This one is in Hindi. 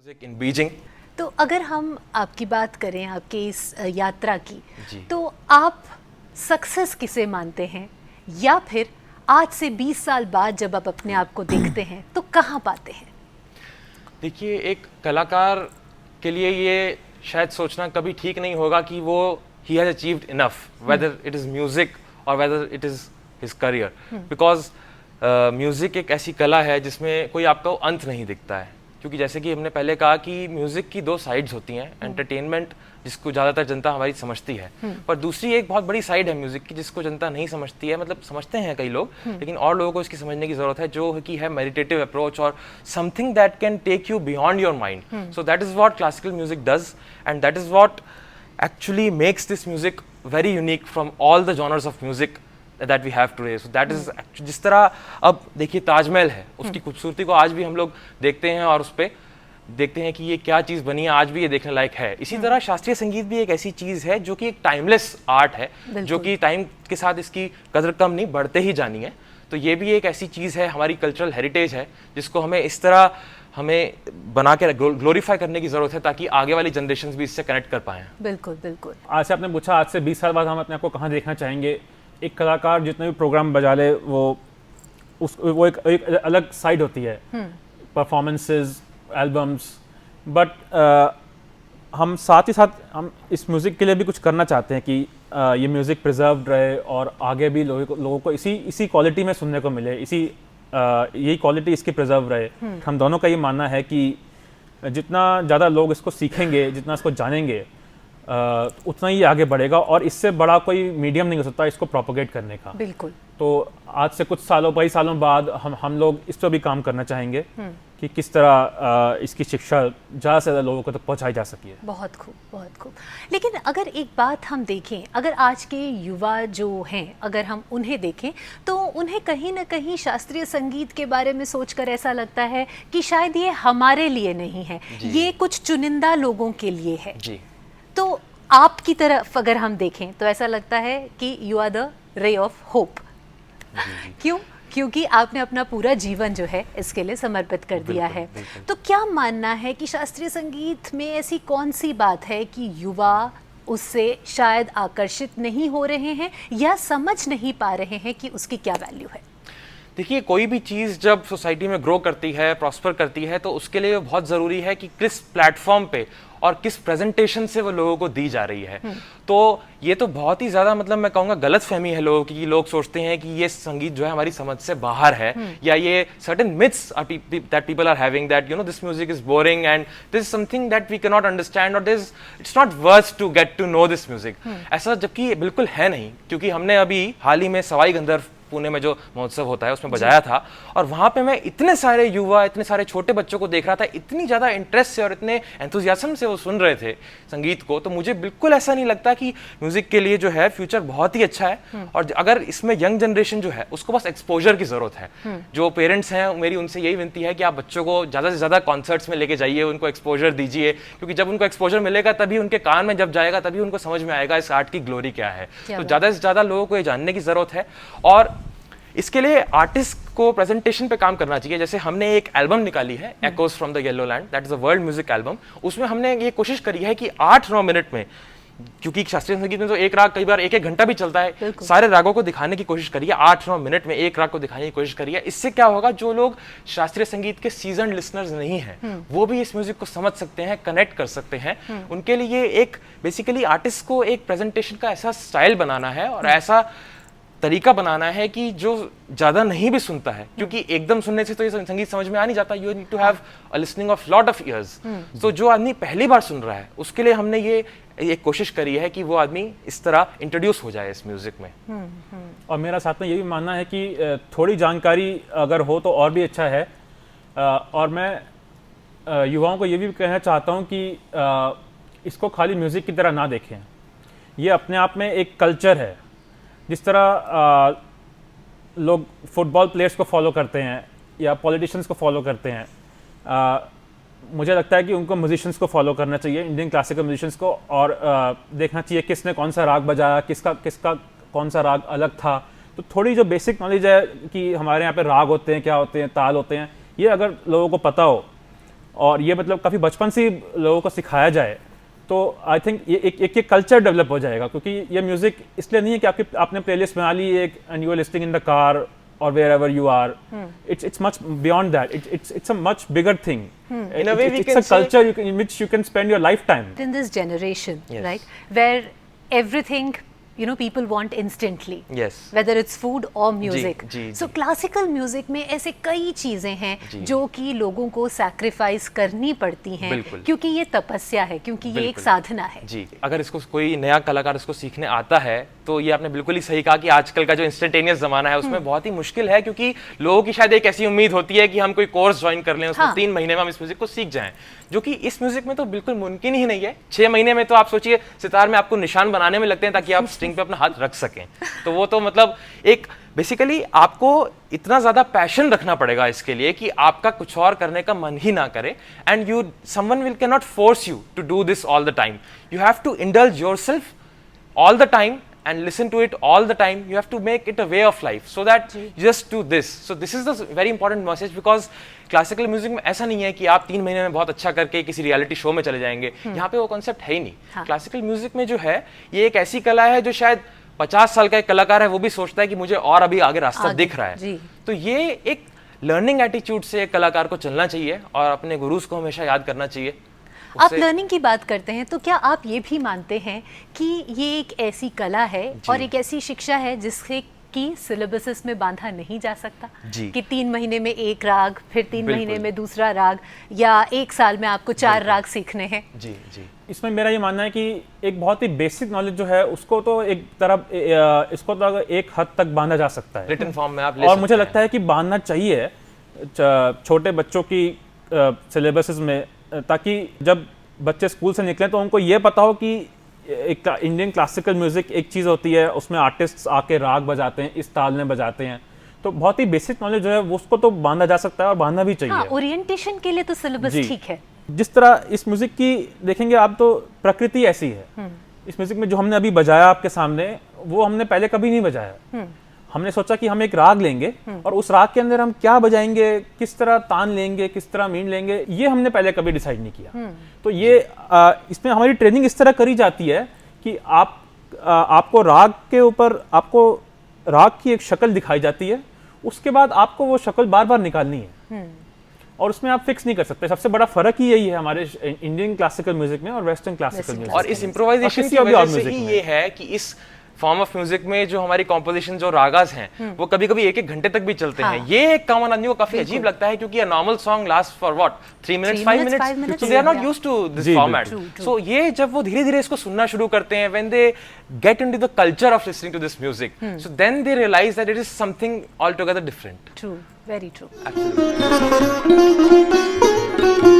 Music in Beijing. तो अगर हम आपकी बात करें आपके इस यात्रा की, जी। तो आप सक्सेस किसे मानते हैं, या फिर आज से 20 साल बाद जब आप अपने आप को देखते हैं तो कहाँ पाते हैं? देखिए, एक कलाकार के लिए ये शायद सोचना कभी ठीक नहीं होगा कि वो ही has achieved enough, whether it is music और whether it is his career, because music एक ऐसी कला है जिसमें कोई आपको अंत नहीं दिखता है। क्योंकि जैसे कि हमने पहले कहा कि म्यूजिक की दो साइड्स होती हैं, एंटरटेनमेंट जिसको ज़्यादातर जनता हमारी समझती है, पर दूसरी एक बहुत बड़ी साइड है म्यूजिक की जिसको जनता नहीं समझती है। मतलब समझते हैं कई लोग, लेकिन और लोगों को इसकी समझने की ज़रूरत है, जो कि है मेडिटेटिव अप्रोच और something that can take you beyond your mind. So that is what classical music does, and that is what actually makes this music very unique from all the genres of music that we have today. So that is actually, जिस तरह अब देखिए ताजमहल है, उसकी खूबसूरती को आज भी हम लोग देखते हैं और उस पर देखते हैं कि ये क्या चीज़ बनी है, आज भी ये देखने लायक है। इसी तरह शास्त्रीय संगीत भी एक ऐसी चीज़ है जो कि एक टाइमलेस आर्ट है, जो कि टाइम के साथ इसकी कदर कम नहीं बढ़ते ही जानी है। तो ये भी एक ऐसी चीज़ है, हमारी कल्चरल हेरिटेज है, जिसको हमें इस तरह हमें बना के ग्लोरीफाई करने की जरूरत है, ताकि आगे वाली जनरेशंस भी इससे कनेक्ट कर पाएं। बिल्कुल बिल्कुल। आज से आपने पूछा आज से 20 साल बाद हम अपने आप को कहाँ देखना चाहेंगे। एक कलाकार जितने भी प्रोग्राम बजा ले वो एक अलग साइड होती है, परफॉर्मेंसेस, एल्बम्स, बट हम साथ ही साथ हम इस म्यूज़िक के लिए भी कुछ करना चाहते हैं कि ये म्यूज़िक प्रिजर्व्ड रहे और आगे भी लोगों को इसी क्वालिटी में सुनने को मिले, यही क्वालिटी इसकी प्रिजर्व रहे। हम दोनों का ये मानना है कि जितना ज़्यादा लोग इसको सीखेंगे, जितना इसको जानेंगे, उतना ही आगे बढ़ेगा, और इससे बड़ा कोई मीडियम नहीं हो सकता इसको प्रोपोगेट करने का। बिल्कुल। तो आज से कुछ सालों, कई सालों बाद हम लोग इस पर भी काम करना चाहेंगे कि किस तरह इसकी शिक्षा ज़्यादा से ज़्यादा लोगों को तक पहुँचाई जा सके। बहुत खूब, बहुत खूब। लेकिन अगर एक बात हम देखें, अगर आज के युवा जो हैं, अगर हम उन्हें देखें तो उन्हें कहीं ना कहीं शास्त्रीय संगीत के बारे में सोचकर ऐसा लगता है कि शायद ये हमारे लिए नहीं है, ये कुछ चुनिंदा लोगों के लिए है जी। तो आपकी तरफ अगर हम देखें तो ऐसा लगता है कि you are the ray of hope. क्यों? क्योंकि आपने अपना पूरा जीवन जो है इसके लिए समर्पित कर दिया है। तो क्या मानना है कि शास्त्रीय संगीत में ऐसी कौन सी बात है कि युवा उससे शायद आकर्षित नहीं हो रहे हैं या समझ नहीं पा रहे हैं कि उसकी क्या वैल्यू है? देखिए, कोई भी चीज़ जब सोसाइटी में ग्रो करती है, प्रॉस्पर करती है, तो उसके लिए बहुत ज़रूरी है कि किस प्लेटफॉर्म पे और किस प्रेजेंटेशन से वो लोगों को दी जा रही है। तो ये तो बहुत ही ज़्यादा, मतलब मैं कहूँगा गलत फहमी है लोगों की, लोग सोचते हैं कि ये संगीत जो है हमारी समझ से बाहर है, या ये certain myths that people are having, that you know this music is boring and this is something that we can not understand और this it's not worth to get to know this music. ऐसा जबकि बिल्कुल है नहीं, क्योंकि हमने अभी हाल ही में सवाई गंधर्व पुणे में जो महोत्सव होता है उसमें बजाया था, और वहां पे मैं इतने सारे युवा, इतने सारे छोटे बच्चों को देख रहा था, इतनी ज्यादा इंटरेस्ट से और इतने एंथुजियाज्म से वो सुन रहे थे संगीत को। तो मुझे बिल्कुल ऐसा नहीं लगता कि म्यूजिक के लिए जो है फ्यूचर बहुत ही अच्छा है, और अगर इसमें यंग जनरेशन जो है उसको बस एक्सपोजर की जरूरत है। जो पेरेंट्स हैं, मेरी उनसे यही विनती है कि आप बच्चों को ज्यादा से ज्यादा कॉन्सर्ट्स में लेके जाइए, उनको एक्सपोजर दीजिए, क्योंकि जब उनको एक्सपोजर मिलेगा तभी उनके कान में जब जाएगा तभी उनको समझ में आएगा इस आर्ट की ग्लोरी क्या है। तो ज्यादा से ज्यादा लोगों को ये जानने की जरूरत है, और इसके लिए आर्टिस्ट को प्रेजेंटेशन पे काम करना चाहिए। जैसे हमने एक एल्बम निकाली है, echoes from the yellow land, that is a world music album. उसमें हमने ये कोशिश करी है कि 8-9 मिनट में, क्योंकि शास्त्रीय संगीत में तो एक राग कई बार 1-1 घंटा भी चलता है, सारे रागों को दिखाने की कोशिश करिए, 8-9 मिनट में एक राग को दिखाने की कोशिश करिए। इससे क्या होगा, जो लोग शास्त्रीय संगीत के सीजन लिसनर्स नहीं हैं, वो भी इस म्यूजिक को समझ सकते हैं, कनेक्ट कर सकते हैं। उनके लिए एक बेसिकली आर्टिस्ट को एक प्रेजेंटेशन का ऐसा स्टाइल बनाना है और ऐसा तरीका बनाना है कि जो ज्यादा नहीं भी सुनता है, क्योंकि एकदम सुनने से तो ये संगीत समझ में आ नहीं जाता, you need to have a listening of lot of years. तो जो आदमी पहली बार सुन रहा है उसके लिए हमने ये एक कोशिश करी है कि वो आदमी इस तरह इंट्रोड्यूस हो जाए इस म्यूजिक में। और मेरा साथ में ये भी मानना है कि थोड़ी जानकारी अगर हो तो और भी अच्छा है। और मैं युवाओं को ये भी कहना चाहता हूँ कि इसको खाली म्यूज़िक की तरह ना देखें, ये अपने आप में एक कल्चर है। जिस तरह लोग फुटबॉल प्लेयर्स को फॉलो करते हैं या पॉलिटिशियंस को फॉलो करते हैं, मुझे लगता है कि उनको म्यूजिशियंस को फॉलो करना चाहिए, इंडियन क्लासिकल म्यूजिशियंस को, और देखना चाहिए किसने कौन सा राग बजाया, किसका कौन सा राग अलग था। तो थोड़ी जो बेसिक नॉलेज है कि हमारे यहाँ पे राग होते हैं, क्या होते हैं, ताल होते हैं, ये अगर लोगों को पता हो और ये मतलब काफ़ी बचपन से ही लोगों को सिखाया जाए तो आई थिंक ये एक कल्चर डेवलप हो जाएगा, क्योंकि ये म्यूजिक इसलिए नहीं है कि आपने प्लेलिस्ट बना ली एक and you are listening in the car और wherever you are. It's much beyond that. It's a much bigger thing. In a way, it's a culture in which you can spend your lifetime. In this generation, Yes. right, where everything, you know, people want instantly. Yes. Whether it's food or music. जी, So जी. classical music में ऐसे कई चीजें हैं जी. जो कि लोगों को सैक्रिफाइस करनी पड़ती हैं, बिल्कुल. क्योंकि ये तपस्या है, क्योंकि ये एक बिल्कुल. साधना है. जी, अगर इसको कोई नया कलाकार इसको सीखने आता है तो ये आपने बिल्कुल ही सही कहा कि आजकल का जो इंस्टेंटेनियस जमाना है उसमें बहुत ही मुश्किल है, क्योंकि लोगों की शायद एक ऐसी उम्मीद होती है कि हम कोई कोर्स ज्वाइन कर लें, उसमें हाँ. 3 महीने में हम इस म्यूजिक को सीख जाएं, जो कि इस म्यूजिक में तो बिल्कुल मुमकिन ही नहीं है। 6 महीने में तो आप सोचिए सितार में आपको निशान बनाने में लगते हैं ताकि आप स्ट्रिंग पे अपना हाथ रख सकें, तो वो तो मतलब एक बेसिकली आपको इतना ज्यादा पैशन रखना पड़ेगा इसके लिए कि आपका कुछ और करने का मन ही ना करे, and you someone will can not force you to do this all the time, you have to indulge yourself all the time and listen to it all the time. You have to make it a way of life so that you just do this. So this is the very important message, because classical music में ऐसा नहीं है कि आप 3 महीने में बहुत अच्छा करके किसी रियलिटी शो में चले जाएंगे, यहाँ पे वो कॉन्सेप्ट है ही नहीं। हाँ. क्लासिकल म्यूजिक में जो है ये एक ऐसी कला है जो शायद 50 साल का एक कलाकार है वो भी सोचता है कि मुझे और अभी आगे रास्ता आगे, दिख रहा है। जी. तो ये एक लर्निंग एटीट्यूड से एक कलाकार को चलना चाहिए और अपने गुरुज को हमेशा याद करना चाहिए। आप उससे- लर्निंग की बात करते हैं तो क्या आप ये भी मानते हैं कि ये एक ऐसी कला है और एक ऐसी शिक्षा है जिससे कि सिलेबसेस में बांधा नहीं जा सकता, जी। कि 3 महीने में एक राग, फिर 3 बिल्कुल। महीने में दूसरा राग, या 1 साल में आपको 4 राग सीखने हैं? जी जी इसमें मेरा ये मानना है कि एक बहुत ही बेसिक नॉलेज जो है उसको तो एक तरफ इसको तो अगर एक हद तक बांधा जा सकता है, रिटन फॉर्म में आप ले और सकते मुझे हैं। लगता है कि बांधना चाहिए छोटे बच्चों की सिलेबसेस में, ताकि जब बच्चे स्कूल से निकलें तो उनको ये पता हो कि एक इंडियन क्लासिकल म्यूजिक एक चीज़ होती है, उसमें आर्टिस्ट आके राग बजाते हैं, इस ताल में बजाते हैं, तो बहुत ही बेसिक नॉलेज जो है वो उसको तो बांधा जा सकता है और बांधना भी चाहिए। हाँ, ओरिएंटेशन के लिए तो सिलेबस जी। ठीक है। जिस तरह इस म्यूजिक की देखेंगे आप तो प्रकृति ऐसी है, इस म्यूजिक में जो हमने अभी बजाया आपके सामने वो हमने पहले कभी नहीं बजाया। हमने सोचा कि हम एक राग लेंगे और उस राग के अंदर हम क्या बजाएंगे, किस तरह तान लेंगे, किस तरह मीन लेंगे, ये हमने पहले कभी डिसाइड नहीं किया। तो ये इसमें हमारी ट्रेनिंग इस तरह करी जाती है कि आपको राग के ऊपर आपको राग की एक शक्ल दिखाई जाती है, उसके बाद आपको वो शक्ल बार बार निकालनी है और उसमें आप फिक्स नहीं कर सकते। सबसे बड़ा फर्क ही यही है हमारे इंडियन क्लासिकल म्यूजिक में और वेस्टर्न क्लासिकल म्यूजिक और इस इम्प्रोवाइजेशन की वजह से ही ये है कि इस फॉर्म ऑफ म्यूजिक में जो हमारी कॉम्पोजिशन जो रागास हैं वो कभी कभी 1-1 घंटे तक भी चलते हैं। ये एक कॉमन आदमी को काफी अजीब लगता है, क्योंकि normal song last for what 3 minutes 5 minutes, so they are not used to this जी, फॉर्मेट। बिल्कुल। सो ये जब वो धीरे धीरे इसको सुनना शुरू करते हैं, when they get into the culture of listening to this music, so then they realize that it is something all together different. True, very true. Absolutely.